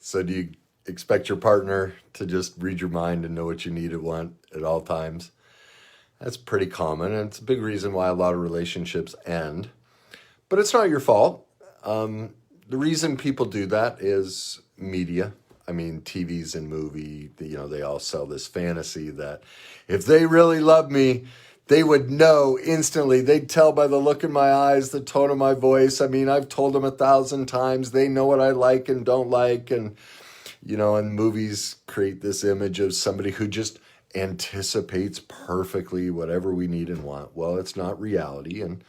So do you expect your partner to just read your mind and know what you need and want at all times? That's pretty common, and it's a big reason why a lot of relationships end. But it's not your fault. The reason people do that is media. I mean, TVs and they all sell this fantasy that if they really love me, they would know instantly. They'd tell by the look in my eyes, the tone of my voice. I mean, I've told them 1,000 times. They know what I like and don't like. And movies create this image of somebody who just anticipates perfectly whatever we need and want. Well, it's not reality. And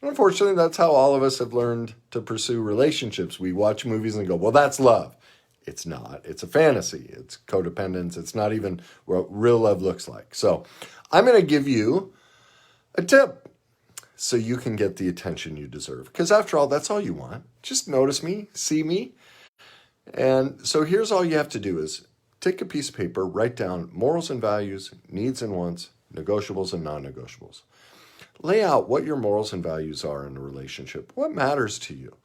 unfortunately, that's how all of us have learned to pursue relationships. We watch movies and go, well, that's love. It's not. It's a fantasy. It's codependence. It's not even what real love looks like. So I'm going to give you a tip so you can get the attention you deserve. Because after all, that's all you want. Just notice me, see me. And so here's all you have to do is take a piece of paper, write down morals and values, needs and wants, negotiables and non-negotiables. Lay out what your morals and values are in a relationship. What matters to you?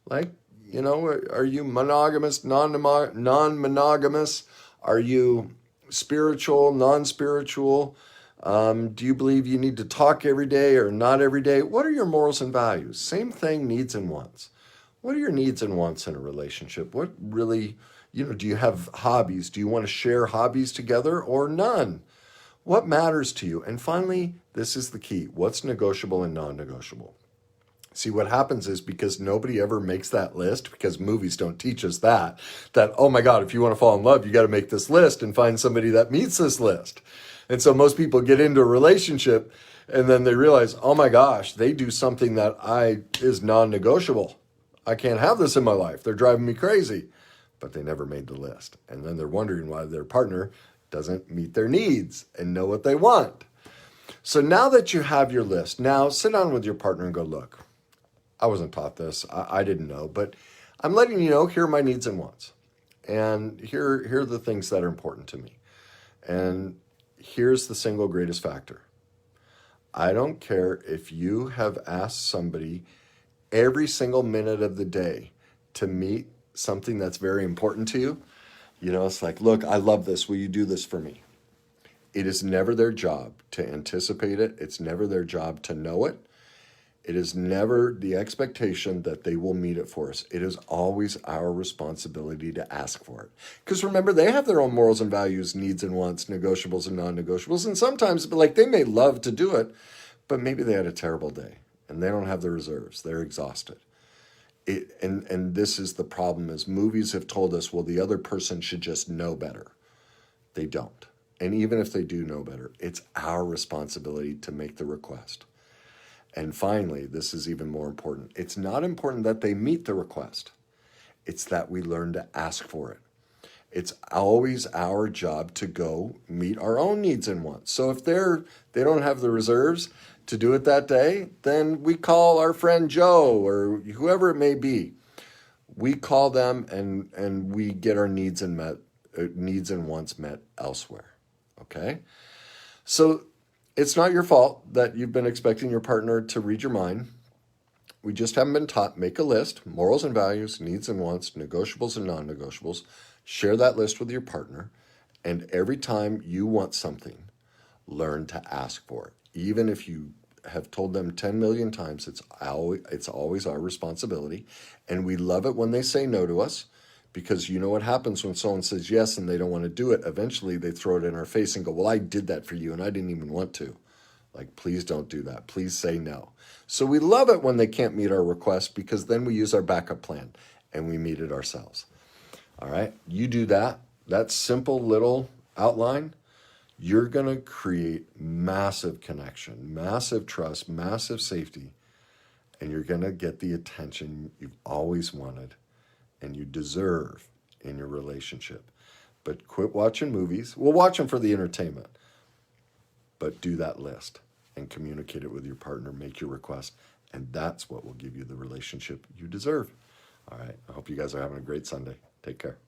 Like, are you monogamous, non-monogamous? Are you spiritual, non-spiritual? Do you believe you need to talk every day or not every day? What are your morals and values? Same thing, needs and wants. What are your needs and wants in a relationship? What really, do you have hobbies? Do you want to share hobbies together or none? What matters to you? And finally, this is the key. What's negotiable and non-negotiable? See, what happens is because nobody ever makes that list, because movies don't teach us that, oh my God, if you want to fall in love, you got to make this list and find somebody that meets this list. And so most people get into a relationship and then they realize, oh my gosh, they do something that is non-negotiable. I can't have this in my life. They're driving me crazy. But they never made the list. And then they're wondering why their partner doesn't meet their needs and know what they want. So now that you have your list, now sit down with your partner and go, look, I wasn't taught this. I didn't know, but I'm letting you know, here are my needs and wants. And here are the things that are important to me. And here's the single greatest factor. I don't care if you have asked somebody every single minute of the day to meet something that's very important to you. It's like, look, I love this. Will you do this for me? It is never their job to anticipate it. It's never their job to know it. It is never the expectation that they will meet it for us. It is always our responsibility to ask for it. Because remember, they have their own morals and values, needs and wants, negotiables and non-negotiables. And sometimes, they may love to do it, but maybe they had a terrible day and they don't have the reserves. They're exhausted. And this is the problem, is movies have told us, well, the other person should just know better. They don't. And even if they do know better, it's our responsibility to make the request. And finally, this is even more important. It's not important that they meet the request. It's that we learn to ask for it. It's always our job to go meet our own needs and wants. So if they don't have the reserves to do it that day, then we call our friend Joe or whoever it may be. We call them and we get our needs and wants met elsewhere. Okay? So it's not your fault that you've been expecting your partner to read your mind. We just haven't been taught. Make a list, morals and values, needs and wants, negotiables and non-negotiables. Share that list with your partner. And every time you want something, learn to ask for it. Even if you have told them 10 million times, it's always our responsibility. And we love it when they say no to us, because you know what happens when someone says yes and they don't want to do it. Eventually they throw it in our face and go, well, I did that for you and I didn't even want to. Like, please don't do that. Please say no. So we love it when they can't meet our request, because then we use our backup plan and we meet it ourselves. All right, you do that simple little outline, you're going to create massive connection, massive trust, massive safety, and you're going to get the attention you've always wanted and you deserve in your relationship. But quit watching movies. We'll watch them for the entertainment, but do that list and communicate it with your partner, make your request, and that's what will give you the relationship you deserve. All right, I hope you guys are having a great Sunday. Take care.